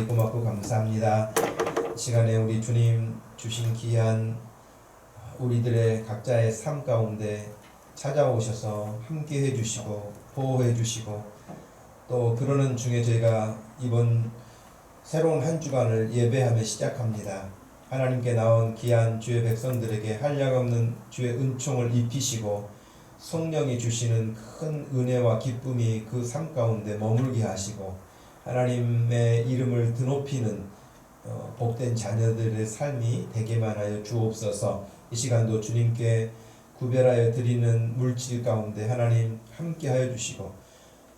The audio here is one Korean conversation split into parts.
고맙고 감사합니다. 이 시간에 우리 주님 주신 귀한 우리들의 각자의 삶 가운데 찾아오셔서 함께 해주시고 보호해 주시고 또 그러는 중에 저희가 이번 새로운 한 주간을 예배하며 시작합니다. 하나님께 나온 귀한 주의 백성들에게 한량없는 주의 은총을 입히시고 성령이 주시는 큰 은혜와 기쁨이 그 삶 가운데 머물게 하시고 하나님의 이름을 드높이는 복된 자녀들의 삶이 되게만 하여 주옵소서. 이 시간도 주님께 구별하여 드리는 물질 가운데 하나님 함께 하여 주시고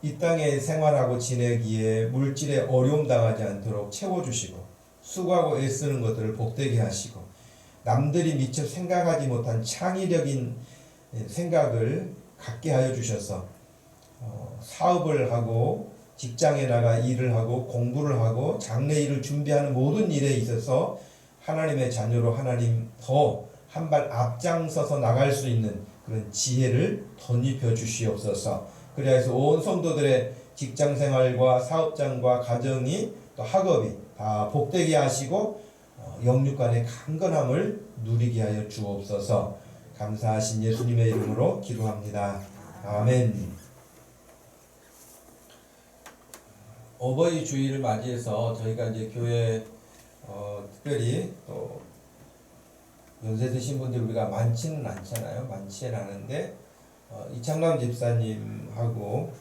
이 땅에 생활하고 지내기에 물질에 어려움 당하지 않도록 채워주시고 수고하고 애쓰는 것들을 복되게 하시고 남들이 미처 생각하지 못한 창의력인 생각을 갖게 하여 주셔서 사업을 하고 직장에 나가 일을 하고 공부를 하고 장래일을 준비하는 모든 일에 있어서 하나님의 자녀로 하나님 더 한 발 앞장서서 나갈 수 있는 그런 지혜를 덧입혀 주시옵소서. 그래서 온 성도들의 직장생활과 사업장과 가정이 또 학업이 다 복되게 하시고 영육간의 강건함을 누리게 하여 주옵소서. 감사하신 예수님의 이름으로 기도합니다. 아멘. 어버이 주일을 맞이해서 저희가 이제 교회 특별히 또 연세 드신 분들 우리가 많지는 않잖아요. 많지는 않은데 이창남 집사님하고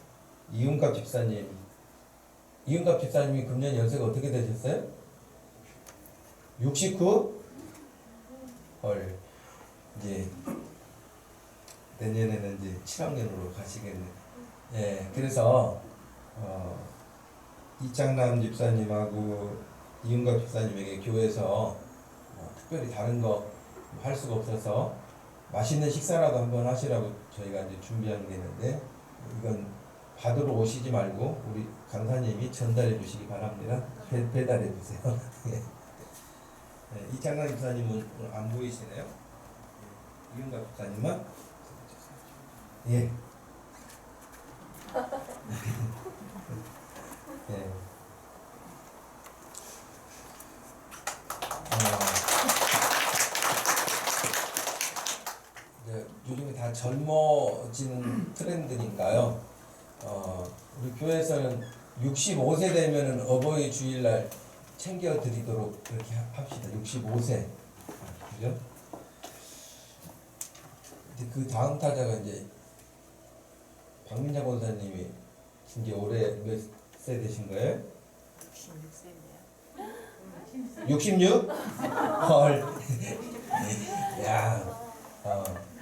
이윤갑 집사님이 금년 연세가 어떻게 되셨어요? 69? 헐, 이제 내년에는 이제 7학년으로 가시겠네. 예, 그래서 이창남 집사님하고 이윤갑 집사님에게 교회에서 특별히 다른 거 할 수가 없어서 맛있는 식사라도 한번 하시라고 저희가 이제 준비한 게 있는데 이건 받으러 오시지 말고 우리 강사님이 전달해 주시기 바랍니다. 배달해 주세요. 이창남 집사님은 오늘 안 보이시네요. 이윤갑 집사님은 예. 네. 요즘에 다 젊어지는 트렌드니까요. 우리 교회에서는 65세 되면은 어버이 주일날 챙겨드리도록 그렇게 합시다. 65세. 그죠? 그 다음 타자가 이제 박민자 권사님이 이제 올해 몇 세 되신 거예요? 66세인데요. 66? 헐. 야.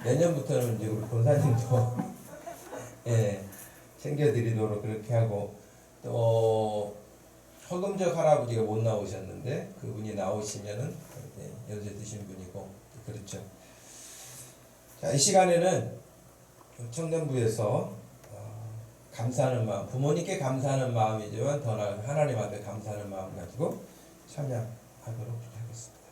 내년부터는 이제 우리 권사님도 예, 챙겨드리도록 그렇게 하고 또 허금적 할아버지가 못 나오셨는데 그분이 나오시면은 연세 드신 분이고 그렇죠. 자, 이 시간에는 청년부에서 감사하는 마음, 부모님께 감사하는 마음이지만 더 나은 하나님 앞에 감사하는 마음 가지고 참여하도록 하겠습니다.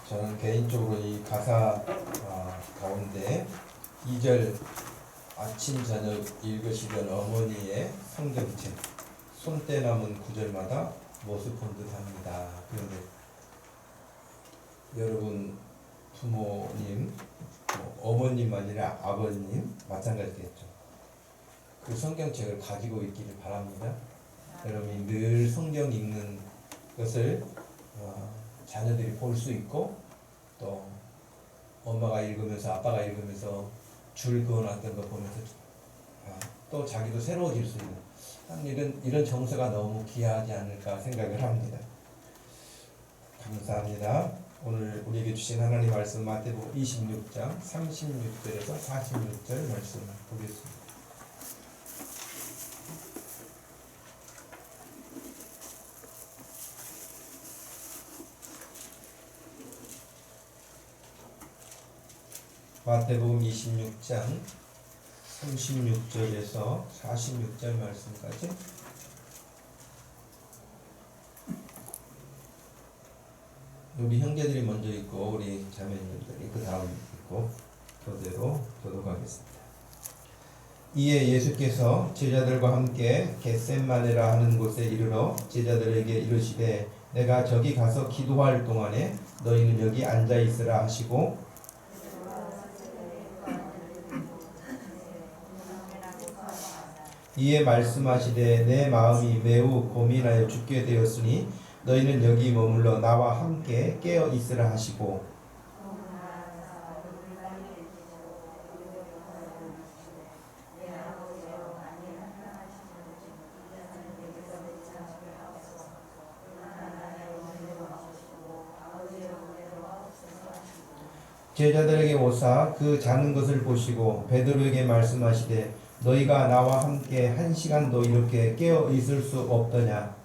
저는 개인적으로 이 가사 가운데 2절 아침 저녁 읽으시던 어머니의 성경책 손때 남은 구절마다 모습 본 듯합니다. 그런데 여러분 부모님, 어머님 아니라 아버님 마찬가지겠죠. 그 성경책을 가지고 있기를 바랍니다. 여러분이 늘 성경 읽는 것을 자녀들이 볼 수 있고 또 엄마가 읽으면서 아빠가 읽으면서 줄 그어놨던 거 보면서 또 자기도 새로워질 수 있는 이런 정서가 너무 귀하지 않을까 생각을 합니다. 감사합니다. 오늘 우리에게 주신 하나님 말씀 마태복음 26장 36절에서 46절 말씀 보겠습니다. 마태복음 26장 36절에서 46절 말씀까지 우리 형제들이 먼저 있고 우리 자매님들이 그 다음 있고 그대로 교독하겠습니다. 이에 예수께서 제자들과 함께 겟셋마네라 하는 곳에 이르러 제자들에게 이르시되 내가 저기 가서 기도할 동안에 너희는 여기 앉아 있으라 하시고 이에 말씀하시되 내 마음이 매우 고민하여 죽게 되었으니 너희는 여기 머물러 나와 함께 깨어 있으라 하시고 제자들에게 오사 그 자는 것을 보시고 베드로에게 말씀하시되 너희가 나와 함께 1시간도 이렇게 깨어 있을 수 없더냐.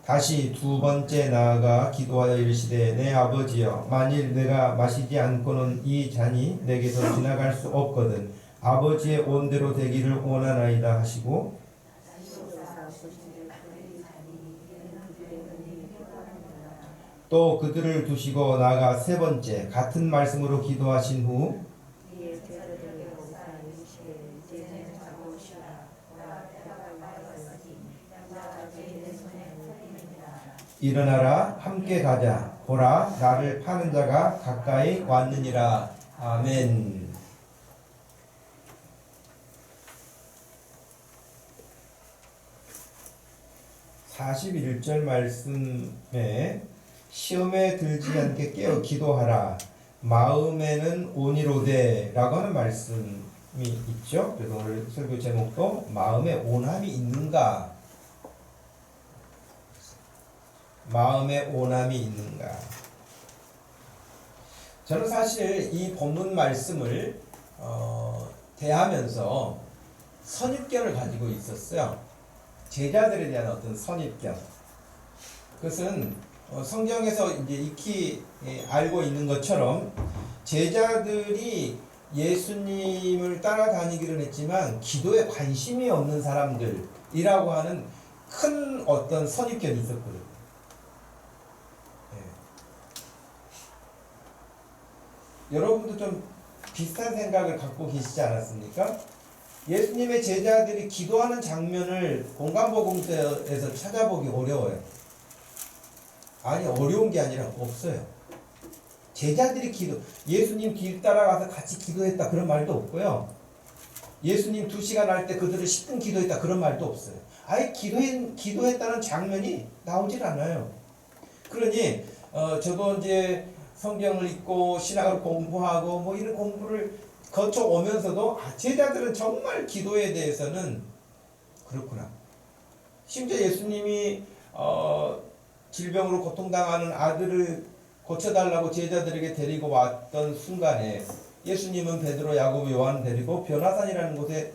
다시 두 번째 나아가 기도하여 이르시되 내 아버지여 만일 내가 마시지 않고는 이 잔이 내게서 지나갈 수 없거든 아버지의 온대로 되기를 원하나이다 하시고 또 그들을 두시고 나아가 세 번째 같은 말씀으로 기도하신 후 일어나라 함께 가자 보라 나를 파는 자가 가까이 왔느니라. 아멘. (41절) 말씀에 시험에 들지 않게 깨어 기도하라 마음에는 온이로되 라고 하는 말씀이 있죠. 그래서 오늘 설교 제목도 마음에 온함이 있는가, 마음에 온함이 있는가. 저는 사실 이 본문 말씀을 대하면서 선입견을 가지고 있었어요. 제자들에 대한 어떤 선입견. 그것은 성경에서 이제 익히 알고 있는 것처럼 제자들이 예수님을 따라다니기는 했지만 기도에 관심이 없는 사람들이라고 하는 큰 어떤 선입견이 있었거든요. 여러분도 좀 비슷한 생각을 갖고 계시지 않았습니까? 예수님의 제자들이 기도하는 장면을 공간복음서에서 찾아보기 어려워요. 아니 어려운 게 아니라 없어요. 제자들이 예수님 길 따라가서 같이 기도했다 그런 말도 없고요. 예수님 2시간 할 때 그들을 10분 기도했다 그런 말도 없어요. 아예 기도했다는 장면이 나오질 않아요. 그러니 저도 이제 성경을 읽고 신학을 공부하고 뭐 이런 공부를 거쳐오면서도 제자들은 정말 기도에 대해서는 그렇구나. 심지어 예수님이 질병으로 고통당하는 아들을 고쳐달라고 제자들에게 데리고 왔던 순간에 예수님은 베드로, 야고보, 요한 데리고 변화산이라는 곳에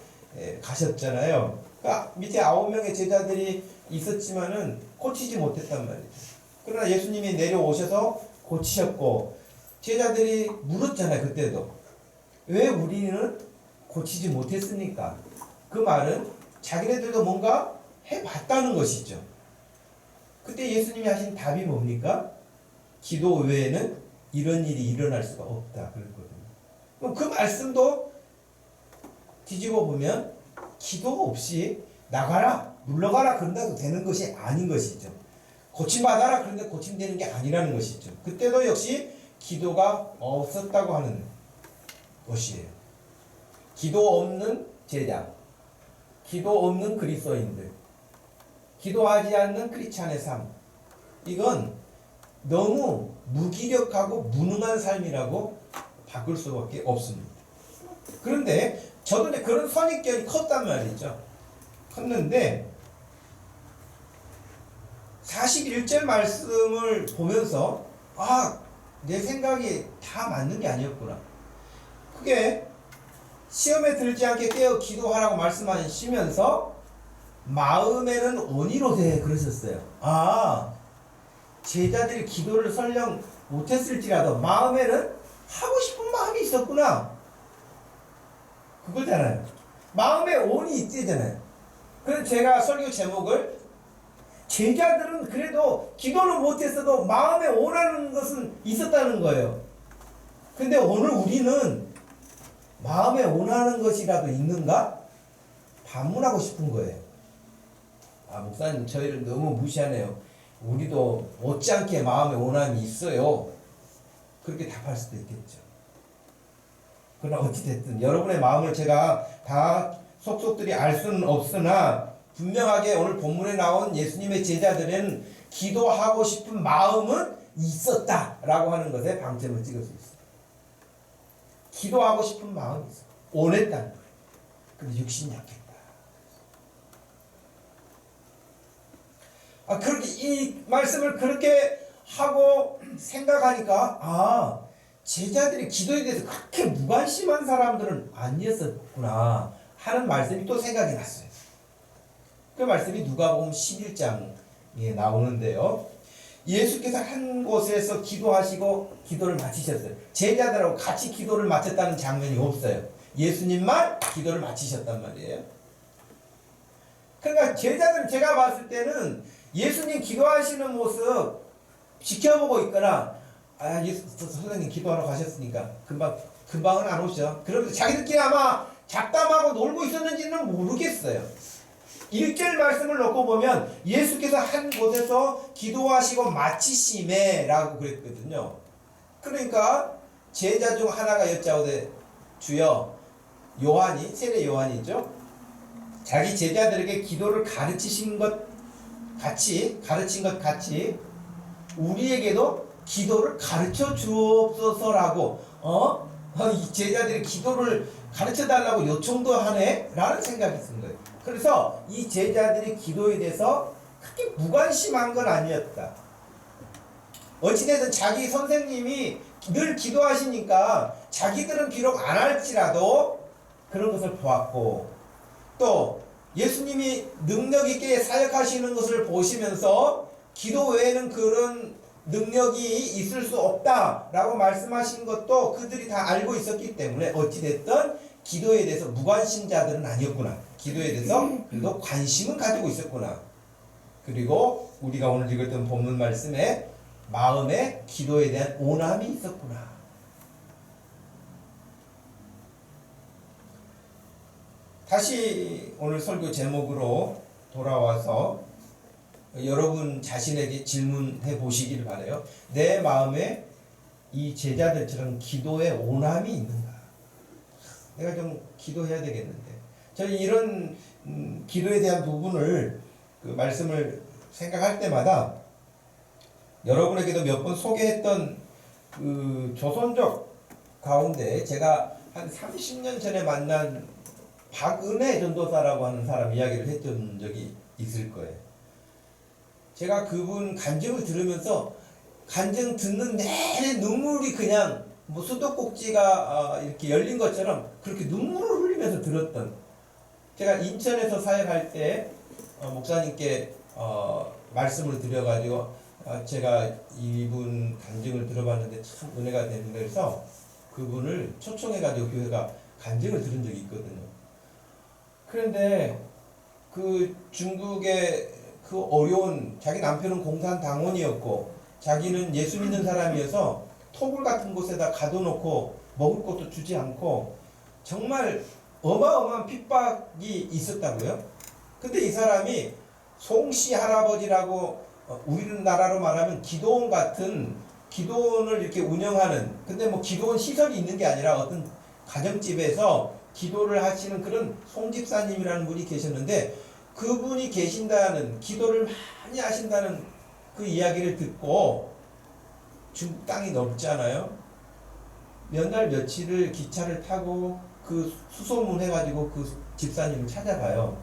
가셨잖아요. 그러니까 밑에 9명의 제자들이 있었지만은 고치지 못했단 말이죠. 그러나 예수님이 내려오셔서 고치셨고 제자들이 물었잖아요. 그때도 왜 우리는 고치지 못했습니까? 그 말은 자기네들도 뭔가 해봤다는 것이죠. 그때 예수님이 하신 답이 뭡니까? 기도 외에는 이런 일이 일어날 수가 없다 그랬거든요. 그럼 그 말씀도 뒤집어 보면 기도 없이 나가라 물러가라 그런다고 되는 것이 아닌 것이죠. 고침받아라 그런데 고침되는 게 아니라는 것이죠. 그때도 역시 기도가 없었다고 하는 것이에요. 기도 없는 제자, 기도 없는 그리스도인들, 기도하지 않는 크리스찬의 삶, 이건 너무 무기력하고 무능한 삶이라고 바꿀 수밖에 없습니다. 그런데 저도 그런 선입견이 컸단 말이죠. 컸는데 41절 말씀을 보면서 내 생각이 다 맞는 게 아니었구나. 그게 시험에 들지 않게 깨어 기도하라고 말씀하시면서 마음에는 온이로되 그러셨어요. 제자들이 기도를 설령 못했을지라도 마음에는 하고 싶은 마음이 있었구나. 그거잖아요. 마음에 온이 있대잖아요. 그래서 제가 설교 제목을 제자들은 그래도 기도를 못했어도 마음에 원하는 것은 있었다는 거예요. 근데 오늘 우리는 마음에 원하는 것이라도 있는가? 반문하고 싶은 거예요. 목사님 저희를 너무 무시하네요. 우리도 못지않게 마음에 원함이 있어요. 그렇게 답할 수도 있겠죠. 그러나 어찌됐든 여러분의 마음을 제가 다 속속들이 알 수는 없으나 분명하게 오늘 본문에 나온 예수님의 제자들은 기도하고 싶은 마음은 있었다라고 하는 것에 방점을 찍을 수 있어요. 기도하고 싶은 마음이 있어. 원했다는 거예요. 근데 육신이 약했다. 그렇게 이 말씀을 그렇게 하고 생각하니까 제자들이 기도에 대해서 그렇게 무관심한 사람들은 아니었었구나 하는 말씀이 또 생각이 났어요. 그 말씀이 누가복음 11장에 나오는데요. 예수께서 한 곳에서 기도하시고 기도를 마치셨어요. 제자들하고 같이 기도를 마쳤다는 장면이 없어요. 예수님만 기도를 마치셨단 말이에요. 그러니까 제자들 제가 봤을 때는 예수님 기도하시는 모습 지켜보고 있거나 선생님 기도하러 가셨으니까 금방은 안 오셔. 그러면서 자기들끼리 아마 잡담하고 놀고 있었는지는 모르겠어요. 1절 말씀을 놓고 보면 예수께서 한 곳에서 기도하시고 마치심에 라고 그랬거든요. 그러니까 제자 중 하나가 여짜오되 주여, 요한이 세례 요한이죠. 자기 제자들에게 기도를 가르친 것 같이 우리에게도 기도를 가르쳐 주옵소서라고 이 제자들이 기도를 가르쳐 달라고 요청도 하네 라는 생각이 든 거예요. 그래서 이 제자들이 기도에 대해서 그렇게 무관심한 건 아니었다. 어찌됐든 자기 선생님이 늘 기도하시니까 자기들은 비록 안 할지라도 그런 것을 보았고, 또 예수님이 능력 있게 사역하시는 것을 보시면서 기도 외에는 그런 능력이 있을 수 없다라고 말씀하신 것도 그들이 다 알고 있었기 때문에 어찌됐든 기도에 대해서 무관심자들은 아니었구나. 기도에 대해서 그래도 관심은 가지고 있었구나. 그리고 우리가 오늘 읽었던 본문 말씀에 마음에 기도에 대한 온함이 있었구나. 다시 오늘 설교 제목으로 돌아와서 여러분 자신에게 질문해 보시길 바라요. 내 마음에 이 제자들처럼 기도의 온함이 있는가? 내가 좀 기도해야 되겠는데. 저는 이런 기도에 대한 부분을 그 말씀을 생각할 때마다 여러분에게도 몇 번 소개했던 그 조선족 가운데 제가 한 30년 전에 만난 박은혜 전도사라고 하는 사람 이야기를 했던 적이 있을 거예요. 제가 그분 간증을 들으면서 간증 듣는 내내 눈물이 그냥 뭐 수도꼭지가 이렇게 열린 것처럼 그렇게 눈물을 흘리면서 들었던, 제가 인천에서 사역할 때 목사님께 말씀을 드려가지고 제가 이분 간증을 들어봤는데 참 은혜가 되는 그래서 그분을 초청해가지고 교회가 간증을 들은 적이 있거든요. 그런데 그 중국의 그 어려운, 자기 남편은 공산당원이었고 자기는 예수 믿는 사람이어서 토굴 같은 곳에다 가둬놓고 먹을 것도 주지 않고 정말 어마어마한 핍박이 있었다고요. 근데 이 사람이 송씨 할아버지라고 우리나라로 말하면 기도원 같은, 기도원을 이렇게 운영하는, 근데 뭐 기도원 시설이 있는 게 아니라 어떤 가정집에서 기도를 하시는 그런 송집사님이라는 분이 계셨는데, 그분이 계신다는, 기도를 많이 하신다는 그 이야기를 듣고, 중국 땅이 넓잖아요. 몇 날 며칠을 기차를 타고 그 수소문 해가지고 그 집사님을 찾아가요.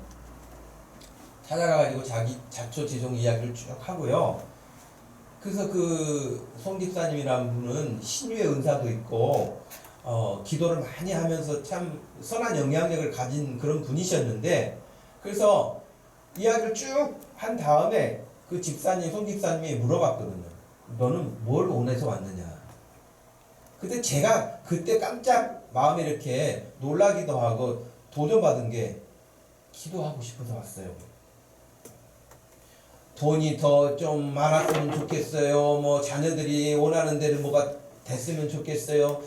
찾아가가지고 자기 자초지종 이야기를 쭉 하고요. 그래서 그 송집사님이라는 분은 신유의 은사도 있고 기도를 많이 하면서 참 선한 영향력을 가진 그런 분이셨는데, 그래서 이야기를 쭉 한 다음에 그 집사님, 송집사님이 물어봤거든요. 너는 뭘 원해서 왔느냐? 근데 제가 그때 깜짝 마음에 이렇게 놀라기도 하고 도전받은 게, 기도하고 싶어서 왔어요. 돈이 더 좀 많았으면 좋겠어요. 뭐 자녀들이 원하는 대로 뭐가 됐으면 좋겠어요.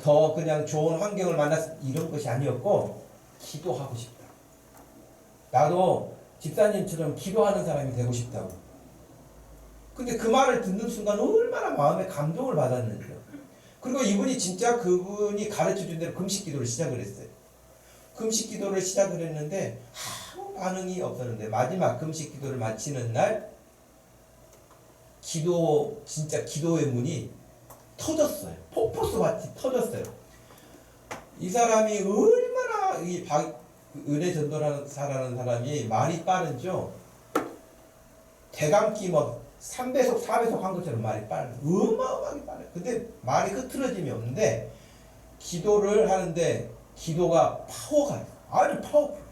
더 그냥 좋은 환경을 만났, 이런 것이 아니었고 기도하고 싶다. 나도 집사님처럼 기도하는 사람이 되고 싶다고. 근데 그 말을 듣는 순간 얼마나 마음에 감동을 받았는지요. 그리고 이분이 진짜 그분이 가르쳐준 대로 금식 기도를 시작을 했어요. 금식 기도를 시작을 했는데 아무 반응이 없었는데, 마지막 금식 기도를 마치는 날 진짜 기도의 문이 터졌어요. 폭포수 같이 터졌어요. 이 사람이 얼마나 이 은혜 전도라는 사람이 말이 빠르죠. 대감기 뭐 3배속 4배속 한 것처럼 말이 빠르요. 어마어마하게 빠르요. 근데 말이 흐트러짐이 없는데, 기도를 하는데 기도가 파워가 있어요. 아주 파워풀해요.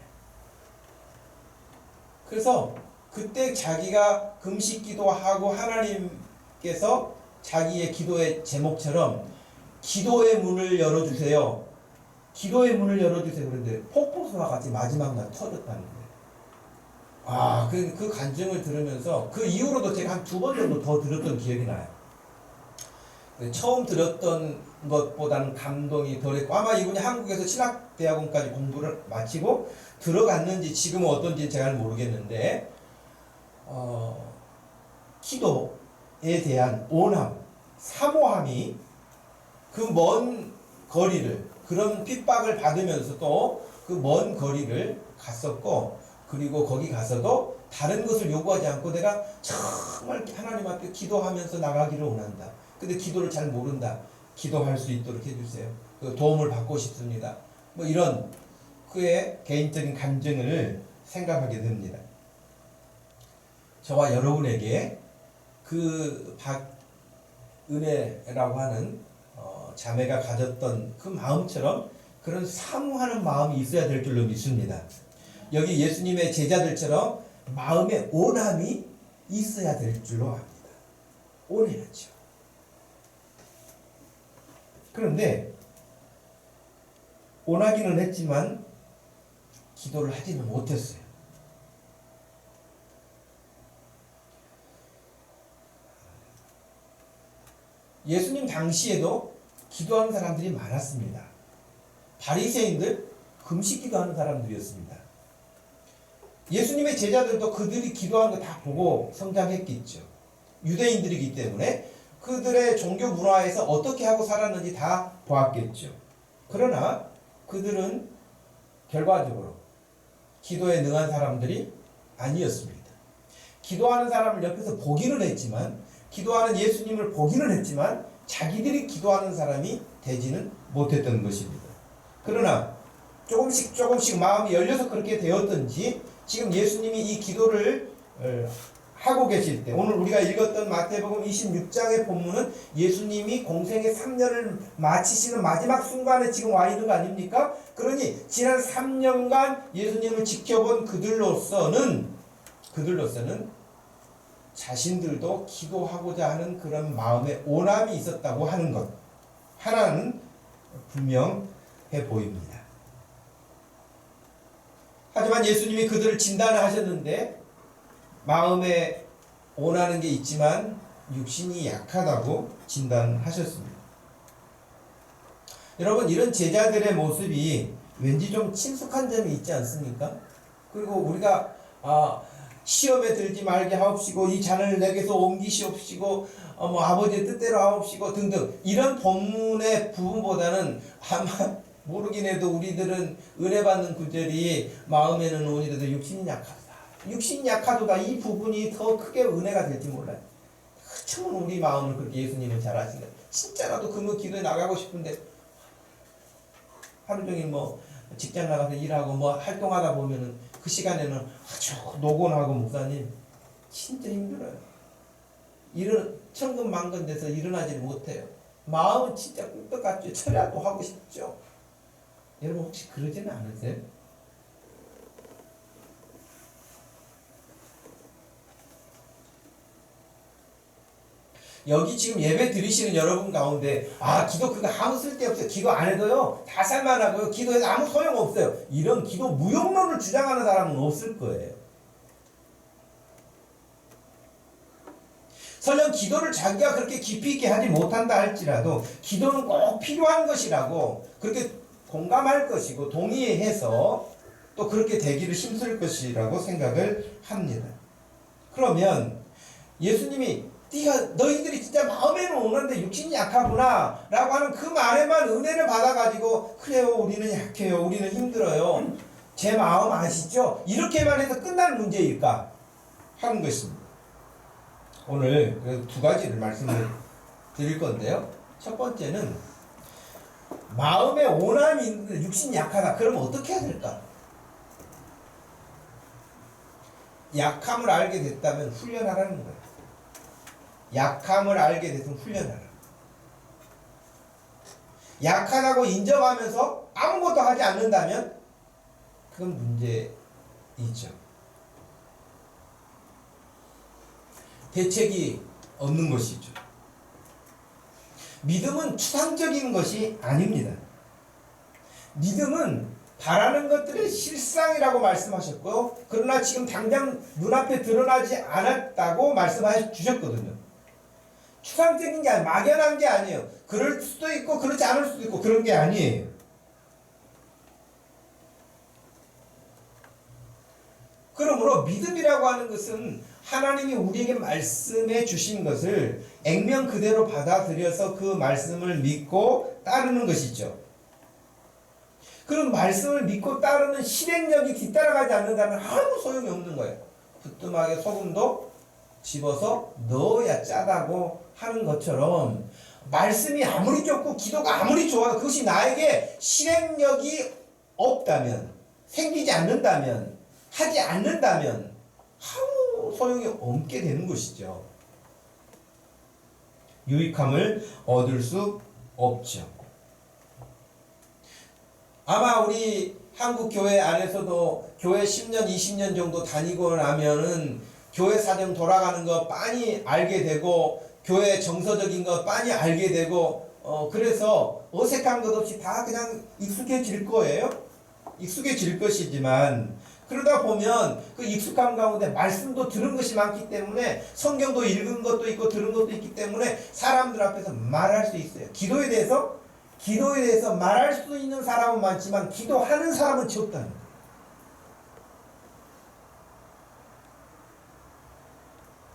그래서 그때 자기가 금식 기도하고 하나님께서 자기의 기도의 제목처럼 기도의 문을 열어주세요. 기도의 문을 열어주세요. 그런데 폭포수와 같이 마지막 날 터졌다는 거예요. 그 간증을 들으면서 그 이후로도 제가 한 2번 정도 더 들었던 기억이 나요. 처음 들었던 것보다는 감동이 덜했고, 아마 이분이 한국에서 신학대학원까지 공부를 마치고 들어갔는지 지금은 어떤지 제가 모르겠는데, 기도에 대한 온함, 사모함이 그 먼 거리를, 그런 핍박을 받으면서도 그 먼 거리를 갔었고, 그리고 거기 가서도 다른 것을 요구하지 않고 내가 정말 하나님 앞에 기도하면서 나가기를 원한다. 근데 기도를 잘 모른다. 기도할 수 있도록 해주세요. 도움을 받고 싶습니다. 뭐 이런 그의 개인적인 감정을 생각하게 됩니다. 저와 여러분에게 그 박은혜라고 하는 자매가 가졌던 그 마음처럼 그런 사모하는 마음이 있어야 될 줄로 믿습니다. 여기 예수님의 제자들처럼 마음의 온함이 있어야 될 줄로 압니다. 온해야죠. 그런데 원하기는 했지만 기도를 하지는 못했어요. 예수님 당시에도 기도하는 사람들이 많았습니다. 바리새인들, 금식 기도하는 사람들이었습니다. 예수님의 제자들도 그들이 기도하는 거 다 보고 성장했겠죠. 유대인들이기 때문에 그들의 종교 문화에서 어떻게 하고 살았는지 다 보았겠죠. 그러나 그들은 결과적으로 기도에 능한 사람들이 아니었습니다. 기도하는 사람을 옆에서 보기는 했지만, 기도하는 예수님을 보기는 했지만 자기들이 기도하는 사람이 되지는 못했던 것입니다. 그러나 조금씩 마음이 열려서 그렇게 되었던지, 지금 예수님이 이 기도를 하고 계실 때, 오늘 우리가 읽었던 마태복음 26장의 본문은 예수님이 공생의 3년을 마치시는 마지막 순간에 지금 와 있는 거 아닙니까? 그러니 지난 3년간 예수님을 지켜본 그들로서는 자신들도 기도하고자 하는 그런 마음의 온함이 있었다고 하는 것 하나는 분명해 보입니다. 하지만 예수님이 그들을 진단하셨는데 마음에 원하는 게 있지만 육신이 약하다고 진단하셨습니다. 여러분, 이런 제자들의 모습이 왠지 좀 친숙한 점이 있지 않습니까? 그리고 우리가 시험에 들지 말게 하옵시고 이 잔을 내게서 옮기시옵시고 아버지의 뜻대로 하옵시고 등등 이런 본문의 부분보다는 아마 모르긴 해도 우리들은 은혜 받는 구절이 마음에는 온이라도 육신이 약하다. 육신이 약하도다. 이 부분이 더 크게 은혜가 될지 몰라요. 처음 우리 마음을 그렇게 예수님은 잘 아시는 거예요. 진짜라도 기도에 나가고 싶은데 하루 종일 직장 나가서 일하고 활동하다 보면은 그 시간에는 아주 노곤하고 목사님 진짜 힘들어요. 천근만근 돼서 일어나지 못해요. 마음은 진짜 꿀떡 같죠. 철야도 하고 싶죠. 여러분 혹시 그러지는 않으세요? 여기 지금 예배 드리시는 여러분 가운데 기도 그거 아무 쓸데없어요. 기도 안 해도요 다 살만하고요. 기도해도 아무 소용없어요. 이런 기도 무용론을 주장하는 사람은 없을 거예요. 설령 기도를 자기가 그렇게 깊이 있게 하지 못한다 할지라도 기도는 꼭 필요한 것이라고 그렇게 공감할 것이고 동의해서 또 그렇게 되기를 힘쓸 것이라고 생각을 합니다. 그러면 예수님이 너희들이 진짜 마음에는 오는데 육신이 약하구나 라고 하는 그 말에만 은혜를 받아가지고 그래요 우리는 약해요 우리는 힘들어요 제 마음 아시죠? 이렇게만 해서 끝날 문제일까 하는 것입니다. 오늘 그래서 두 가지를 말씀을 드릴 건데요. 첫 번째는 마음에 원함이 있는데 육신이 약하다. 그러면 어떻게 해야 될까? 약함을 알게 됐다면 훈련하라는 거예요. 약함을 알게 됐으면 훈련하라. 약하다고 인정하면서 아무것도 하지 않는다면 그건 문제이죠. 대책이 없는 것이죠. 믿음은 추상적인 것이 아닙니다. 믿음은 바라는 것들의 실상이라고 말씀하셨고 그러나 지금 당장 눈앞에 드러나지 않았다고 말씀해 주셨거든요. 추상적인 게 아니에요. 막연한 게 아니에요. 그럴 수도 있고 그렇지 않을 수도 있고 그런 게 아니에요. 그러므로 믿음이라고 하는 것은 하나님이 우리에게 말씀해 주신 것을 액면 그대로 받아들여서 그 말씀을 믿고 따르는 것이죠. 그런 말씀을 믿고 따르는 실행력이 뒤따라가지 않는다면 아무 소용이 없는 거예요. 부뚜막에 소금도 집어서 넣어야 짜다고 하는 것처럼 말씀이 아무리 좋고 기도가 아무리 좋아도 그것이 나에게 실행력이 없다면 생기지 않는다면 하지 않는다면 아무 소용이 없게 되는 것이죠. 유익함을 얻을 수 없죠. 아마 우리 한국 교회 안에서도 교회 10년, 20년 정도 다니고 나면은 교회 사정 돌아가는 거 빤히 알게 되고 교회 정서적인 거 빤히 알게 되고 그래서 어색한 것 없이 다 그냥 익숙해질 거예요. 익숙해질 것이지만 그러다 보면 그 익숙함 가운데 말씀도 들은 것이 많기 때문에 성경도 읽은 것도 있고 들은 것도 있기 때문에 사람들 앞에서 말할 수 있어요. 기도에 대해서 말할 수 있는 사람은 많지만 기도하는 사람은 적다는 거예요.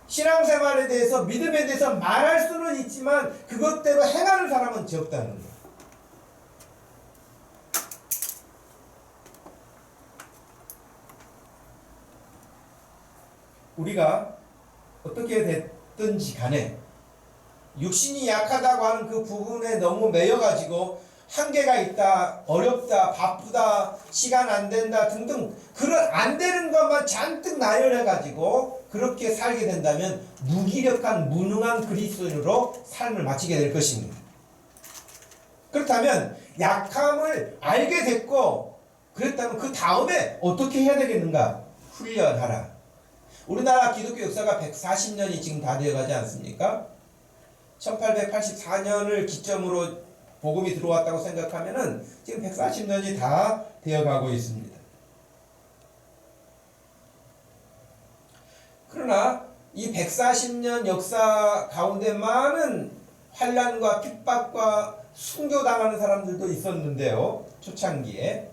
신앙생활에 대해서 믿음에 대해서 말할 수는 있지만 그것대로 행하는 사람은 적다는 거예요. 우리가 어떻게 됐든지 간에 육신이 약하다고 하는 그 부분에 너무 매여가지고 한계가 있다, 어렵다, 바쁘다, 시간 안 된다 등등 그런 안 되는 것만 잔뜩 나열해가지고 그렇게 살게 된다면 무기력한 무능한 그리스도인으로 삶을 마치게 될 것입니다. 그렇다면 약함을 알게 됐고 그랬다면 그 다음에 어떻게 해야 되겠는가? 훈련하라. 우리나라 기독교 역사가 140년이 지금 다 되어가지 않습니까? 1884년을 기점으로 복음이 들어왔다고 생각하면은 지금 140년이 다 되어가고 있습니다. 그러나 이 140년 역사 가운데 많은 환난과 핍박과 순교당하는 사람들도 있었는데요. 초창기에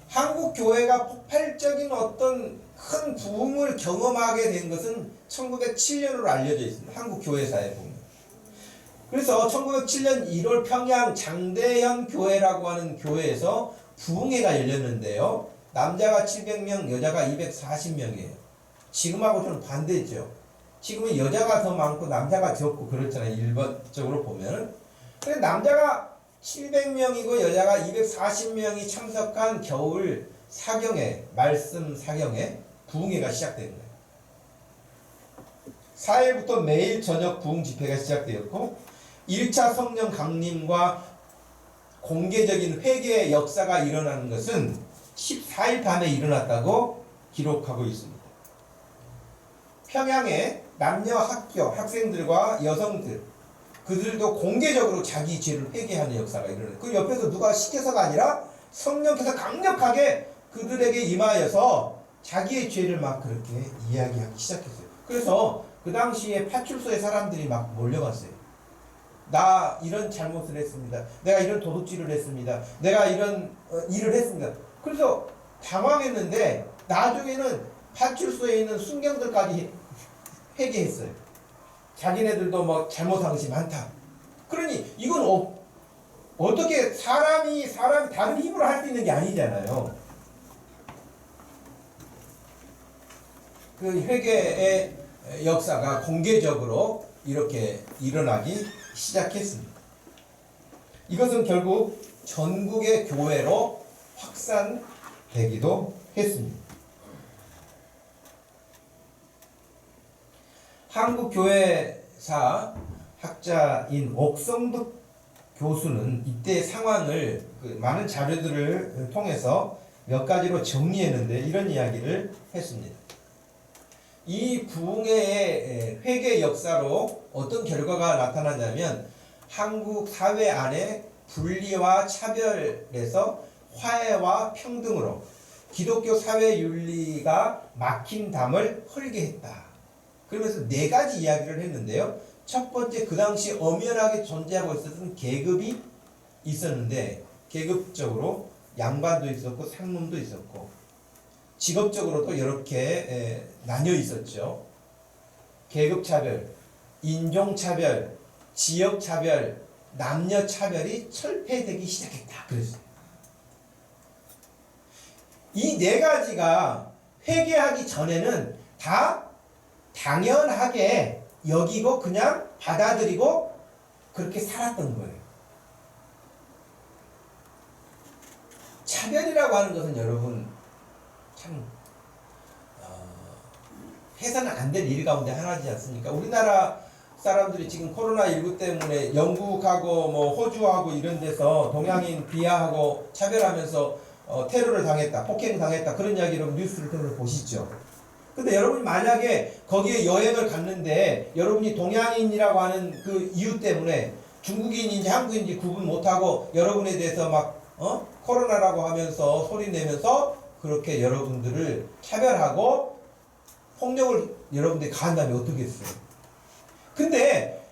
한국 교회가 폭발적인 어떤 큰 부흥을 경험하게 된 것은 1907년으로 알려져 있습니다. 한국 교회사에 보면. 그래서 1907년 1월 평양 장대현 교회라고 하는 교회에서 부흥회가 열렸는데요. 남자가 700명, 여자가 240명이에요. 지금하고 좀 반대죠. 지금은 여자가 더 많고 남자가 적고 그렇잖아요. 일반적으로 보면. 근데 남자가 700명이고 여자가 240명이 참석한 겨울 사경회, 말씀 사경회, 부흥회가 시작된 거예요. 4일부터 매일 저녁 부흥 집회가 시작되었고 1차 성령 강림과 공개적인 회개의 역사가 일어나는 것은 14일 밤에 일어났다고 기록하고 있습니다. 평양에 남녀 학생들과 여성들, 그들도 공개적으로 자기 죄를 회개하는 역사가 일어나요. 그 옆에서 누가 시켜서가 아니라 성령께서 강력하게 그들에게 임하여서 자기의 죄를 막 그렇게 이야기하기 시작했어요. 그래서 그 당시에 파출소에 사람들이 막 몰려갔어요. 나 이런 잘못을 했습니다. 내가 이런 도둑질을 했습니다. 내가 이런 일을 했습니다. 그래서 당황했는데 나중에는 파출소에 있는 순경들까지 회개했어요. 자기네들도 뭐 잘못한 것이 많다. 그러니 이건 어떻게 사람이 다른 힘으로 할 수 있는 게 아니잖아요. 그 회개의 역사가 공개적으로 이렇게 일어나기 시작했습니다. 이것은 결국 전국의 교회로 확산되기도 했습니다. 한국교회사 학자인 옥성득 교수는 이때 상황을 많은 자료들을 통해서 몇 가지로 정리했는데 이런 이야기를 했습니다. 이 부흥회의 회개 역사로 어떤 결과가 나타나냐면 한국 사회 안에 분리와 차별에서 화해와 평등으로 기독교 사회 윤리가 막힌 담을 헐게 했다. 그러면서 네 가지 이야기를 했는데요. 첫 번째, 그 당시 엄연하게 존재하고 있었던 계급이 있었는데 계급적으로 양반도 있었고 상놈도 있었고 직업적으로도 이렇게 나뉘어 있었죠. 계급차별, 인종차별, 지역차별, 남녀차별이 철폐되기 시작했다. 그랬어요. 이 네 가지가 회개하기 전에는 다 당연하게 여기고 그냥 받아들이고 그렇게 살았던 거예요. 차별이라고 하는 것은 여러분 참 해서는 안 될 일 가운데 하나지 않습니까? 우리나라 사람들이 지금 코로나19 때문에 영국하고 뭐 호주하고 이런 데서 동양인 비하하고 차별하면서 테러를 당했다, 폭행 당했다 그런 이야기를 뉴스를 통해서 보시죠. 근데 여러분이 만약에 거기에 여행을 갔는데 여러분이 동양인이라고 하는 그 이유 때문에 중국인인지 한국인인지 구분 못하고 여러분에 대해서 막 코로나라고 하면서 소리 내면서 그렇게 여러분들을 차별하고 폭력을 여러분들이 가한다면 어떻겠어요? 근데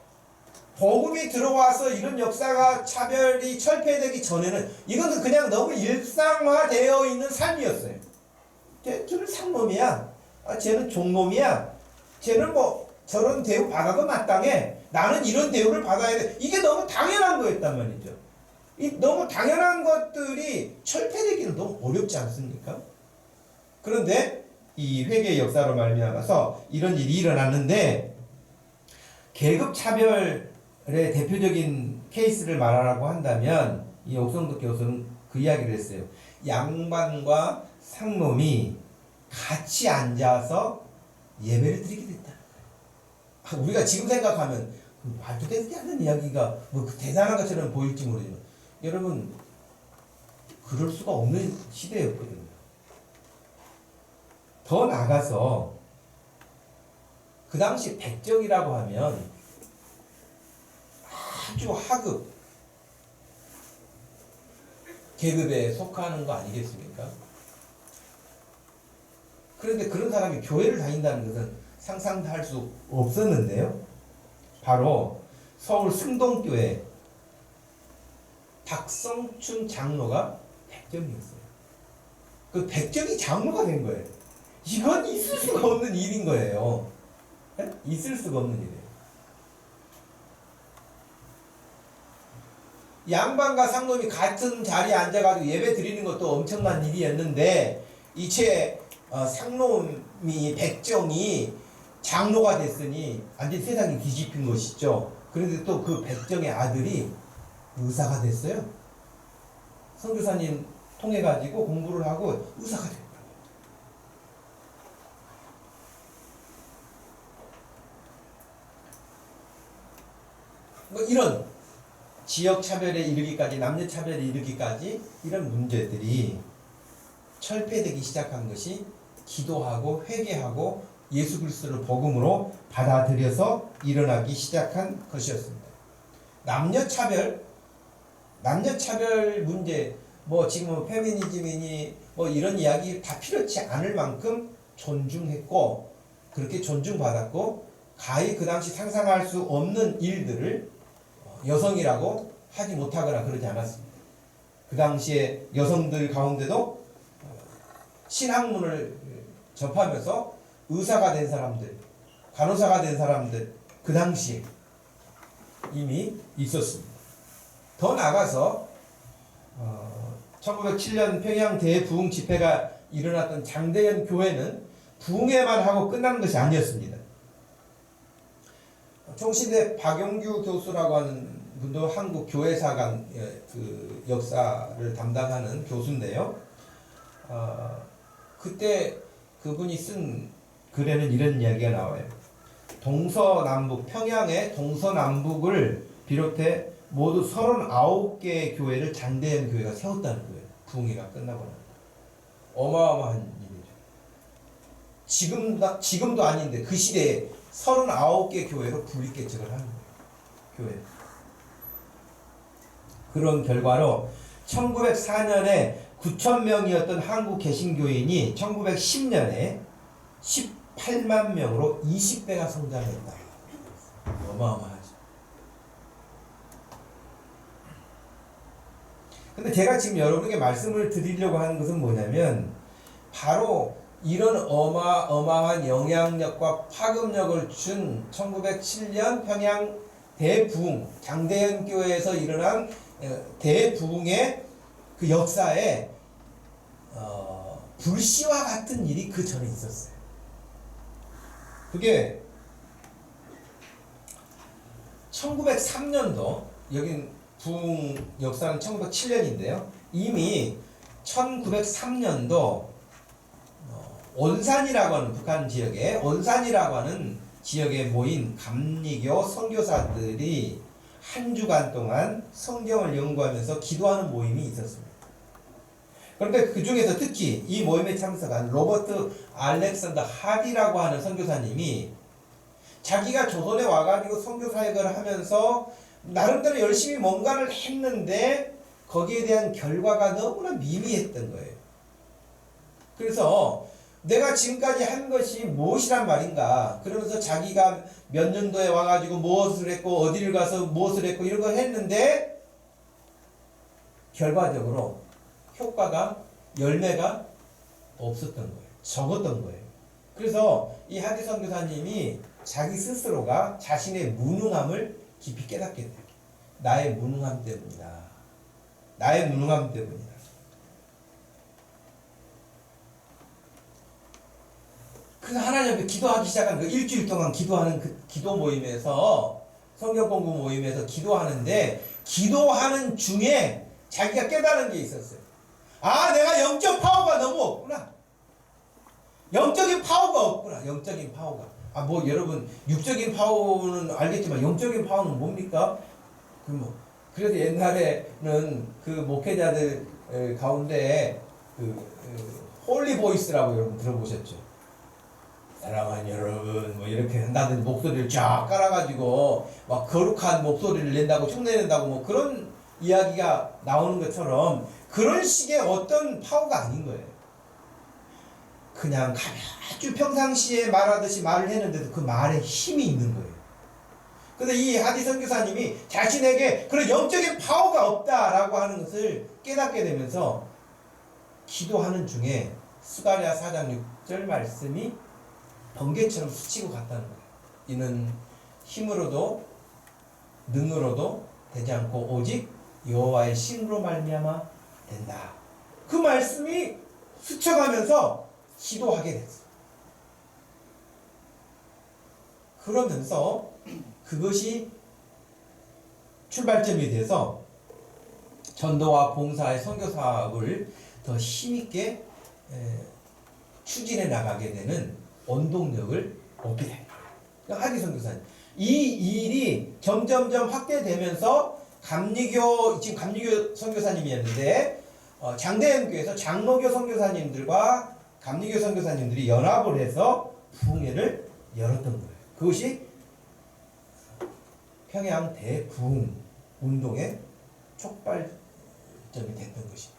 복음이 들어와서 이런 역사가 차별이 철폐되기 전에는 이것은 그냥 너무 일상화되어 있는 삶이었어요. 쟤는 상놈이야. 쟤는 종놈이야. 쟤는 뭐 저런 대우 받아도 마땅해. 나는 이런 대우를 받아야 돼. 이게 너무 당연한 거였단 말이죠. 이 너무 당연한 것들이 철폐되기는 너무 어렵지 않습니까? 그런데 이 회개의 역사로 말미암아서 이런 일이 일어났는데 계급 차별의 대표적인 케이스를 말하라고 한다면 이 옥성득 교수는 그 이야기를 했어요. 양반과 상놈이 같이 앉아서 예배를 드리게 됐다. 우리가 지금 생각하면 말도 되지 않는 이야기가 뭐 대단한 것처럼 보일지 모르지만 여러분 그럴 수가 없는 시대였거든요. 더 나아가서 그 당시 백정이라고 하면 아주 하급 계급에 속하는 거 아니겠습니까? 그런데 그런 사람이 교회를 다닌다는 것은 상상도 할 수 없었는데요. 바로 서울 승동교회 박성춘 장로가 백정이었어요. 그 백정이 장로가 된 거예요. 이건 있을 수가 없는 일인 거예요. 네? 있을 수가 없는 일이에요. 양반과 상놈이 같은 자리에 앉아가지고 예배 드리는 것도 엄청난 일이었는데 이제 상놈이 백정이 장로가 됐으니 완전 세상이 뒤집힌 것이죠. 그런데 또 그 백정의 아들이 의사가 됐어요. 선교사님 통해 가지고 공부를 하고 의사가 됐어요. 뭐 이런 지역 차별에 이르기까지, 남녀 차별에 이르기까지 이런 문제들이 철폐되기 시작한 것이 기도하고 회개하고 예수 그리스도를 복음으로 받아들여서 일어나기 시작한 것이었습니다. 남녀 차별 문제, 뭐 지금 페미니즘이니 뭐 이런 이야기 다 필요치 않을 만큼 존중했고 그렇게 존중받았고 가히 그 당시 상상할 수 없는 일들을 여성이라고 하지 못하거나 그러지 않았습니다. 그 당시에 여성들 가운데도 신학문을 접하면서 의사가 된 사람들, 간호사가 된 사람들 그 당시에 이미 있었습니다. 더 나아가서 1907년 평양 대부흥 집회가 일어났던 장대현 교회는 부흥회만 하고 끝나는 것이 아니었습니다. 총신대 박용규 교수라고 하는 분도 한국 교회사관 그 역사를 담당하는 교수인데요. 그때 그분이 쓴 글에는 이런 이야기가 나와요. 동서남북, 평양의 동서남북을 비롯해 모두 39개의 교회를 장대현 교회가 세웠다는 거예요. 부흥회가 끝나고 나면. 어마어마한 일이죠. 지금도 아닌데 그 시대에 39개 교회로 분리개척을 하는 거예요. 교회. 그런 결과로 1904년에 9,000명이었던 한국 개신교인이 1910년에 18만 명으로 20배가 성장했다. 어마어마하죠. 근데 제가 지금 여러분에게 말씀을 드리려고 하는 것은 뭐냐면 바로 이런 어마어마한 영향력과 파급력을 준 1907년 평양 대부흥, 장대현 교회에서 일어난 대부흥의 그 역사에 불씨와 같은 일이 그 전에 있었어요. 그게 1903년도, 여긴 부흥 역사는 1907년인데요. 이미 1903년도 온산이라고 하는 북한 지역에 온산이라고 하는 지역에 모인 감리교 선교사들이 한 주간 동안 성경을 연구하면서 기도하는 모임이 있었습니다. 그런데 그 중에서 특히 이 모임에 참석한 로버트 알렉산더 하디라고 하는 선교사님이 자기가 조선에 와가지고 선교 사역을 하면서 나름대로 열심히 뭔가를 했는데 거기에 대한 결과가 너무나 미미했던 거예요. 그래서 내가 지금까지 한 것이 무엇이란 말인가, 그러면서 자기가 몇 년도에 와가지고 무엇을 했고 어디를 가서 무엇을 했고 이런 걸 했는데 결과적으로 효과가, 열매가 없었던 거예요. 적었던 거예요. 그래서 이 하디 선교사님이 자기 스스로가 자신의 무능함을 깊이 깨닫게 돼요. 나의 무능함 때문이다. 나의 무능함 때문이다. 그래서 하나님 앞에 기도하기 시작한 그 일주일 동안 기도하는 그 기도 모임에서, 성경 공부 모임에서 기도하는데, 기도하는 중에 자기가 깨달은 게 있었어요. 아, 내가 영적 파워가 너무 없구나. 영적인 파워가 없구나. 영적인 파워가. 아, 뭐 여러분 육적인 파워는 알겠지만 영적인 파워는 뭡니까? 그래서 옛날에는 그 목회자들 가운데 홀리 보이스라고 여러분 들어보셨죠? 사랑하는 여러분, 뭐 이렇게 한다든지 목소리를 쫙 깔아가지고 막 거룩한 목소리를 낸다고, 흉내낸다고, 뭐 그런 이야기가 나오는 것처럼 그런 식의 어떤 파워가 아닌 거예요. 그냥 아주 평상시에 말하듯이 말을 했는데도 그 말에 힘이 있는 거예요. 근데 이 하디 선교사님이 자신에게 그런 영적인 파워가 없다라고 하는 것을 깨닫게 되면서 기도하는 중에 스가랴 4장 6절 말씀이 번개처럼 스치고 갔다는 거예요. 이는 힘으로도 능으로도 되지 않고 오직 여호와의 신으로 말미암아 된다. 그 말씀이 스쳐가면서 기도하게 됐어요. 그러면서 그것이 출발점이 돼서 전도와 봉사의 선교 사업을 더 힘있게 추진해 나가게 되는 원동력을 얻게 됩니다. 하디 선교사님. 이 일이 점점점 확대되면서 지금 감리교 선교사님이었는데 장대현교에서 장로교 선교사님들과 감리교 선교사님들이 연합을 해서 부흥회를 열었던 거예요. 그것이 평양 대부흥 운동의 촉발점이 됐던 것입니다.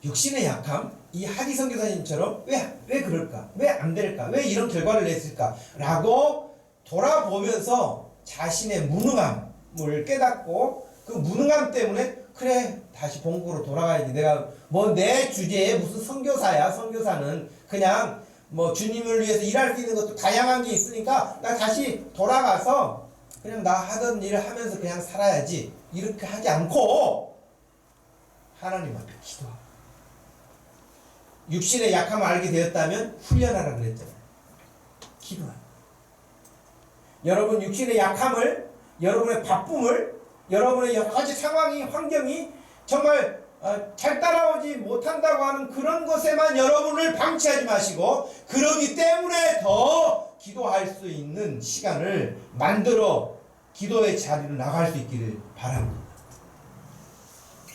육신의 약함, 이 하디 선교사님처럼 왜 그럴까? 왜 안 될까? 왜 이런 결과를 냈을까? 라고 돌아보면서 자신의 무능함을 깨닫고 그 무능함 때문에 그래 다시 본국으로 돌아가야지. 내가 뭐 내 주제에 무슨 선교사야. 선교사는 그냥 뭐 주님을 위해서 일할 수 있는 것도 다양한 게 있으니까 나 다시 돌아가서 그냥 나 하던 일을 하면서 그냥 살아야지. 이렇게 하지 않고 하나님 앞에 기도하고 육신의 약함을 알게 되었다면 훈련하라 그랬잖아요. 기도하라. 여러분 육신의 약함을, 여러분의 바쁨을, 여러분의 여러 가지 상황이, 환경이 정말 잘 따라오지 못한다고 하는 그런 것에만 여러분을 방치하지 마시고 그러기 때문에 더 기도할 수 있는 시간을 만들어 기도의 자리로 나갈 수 있기를 바랍니다.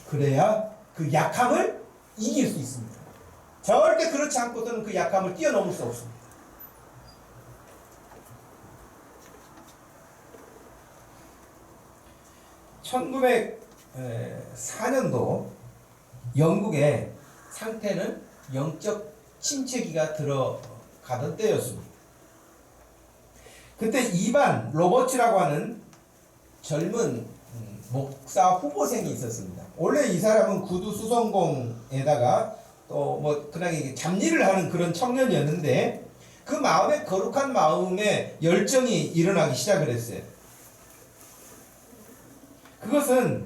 그래야 그 약함을 이길 수 있습니다. 절대 그렇지 않고서는 그 약함을 뛰어넘을 수 없습니다. (1904년도) 영국의 상태는 영적 침체기가 들어가던 때였습니다. 그때 이반 로버츠라고 하는 젊은 목사 후보생이 있었습니다. 원래 이 사람은 구두 수성공에다가 또 뭐 그냥 잡일을 하는 그런 청년이었는데 그 마음에 거룩한 마음에 열정이 일어나기 시작을 했어요. 그것은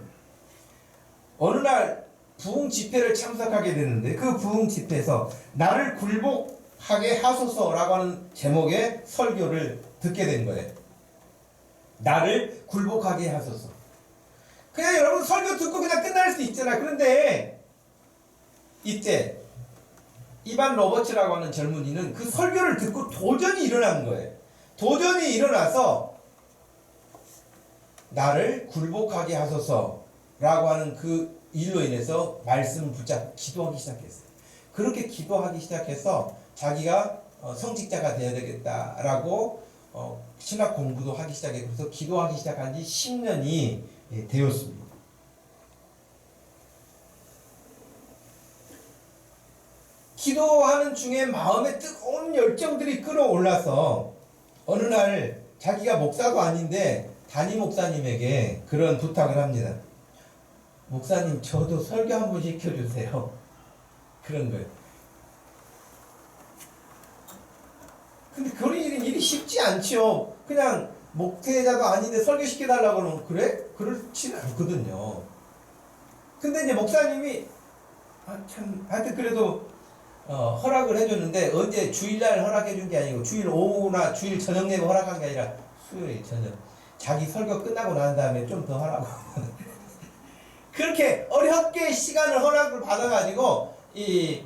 어느 날 부흥 집회를 참석하게 되는데 그 부흥 집회에서 나를 굴복하게 하소서라고 하는 제목의 설교를 듣게 된 거예요. 나를 굴복하게 하소서. 그냥 여러분 설교 듣고 그냥 끝날 수 있잖아요. 그런데 이때 이반 로버츠라고 하는 젊은이는 그 설교를 듣고 도전이 일어난 거예요. 도전이 일어나서 나를 굴복하게 하소서라고 하는 그 일로 인해서 말씀을 붙잡고 기도하기 시작했어요. 그렇게 기도하기 시작해서 자기가 성직자가 되어야 되겠다라고 신학 공부도 하기 시작했고 그래서 기도하기 시작한 지 10년이 되었습니다. 기도하는 중에 마음에 뜨거운 열정들이 끌어올라서 어느 날 자기가 목사도 아닌데 담임 목사님에게 그런 부탁을 합니다. 목사님 저도 설교 한번 시켜주세요. 그런 거예요. 근데 그런 일이 쉽지 않죠. 그냥 목회자도 아닌데 설교시켜달라고 그러면 그래? 그렇지는 않거든요. 근데 이제 목사님이 하여튼 그래도 허락을 해줬는데 언제 주일날 허락해준 게 아니고 주일 오후나 주일 저녁 내고 허락한 게 아니라 수요일 저녁 자기 설교 끝나고 난 다음에 좀 더 하라고 그렇게 어렵게 시간을 허락을 받아가지고 이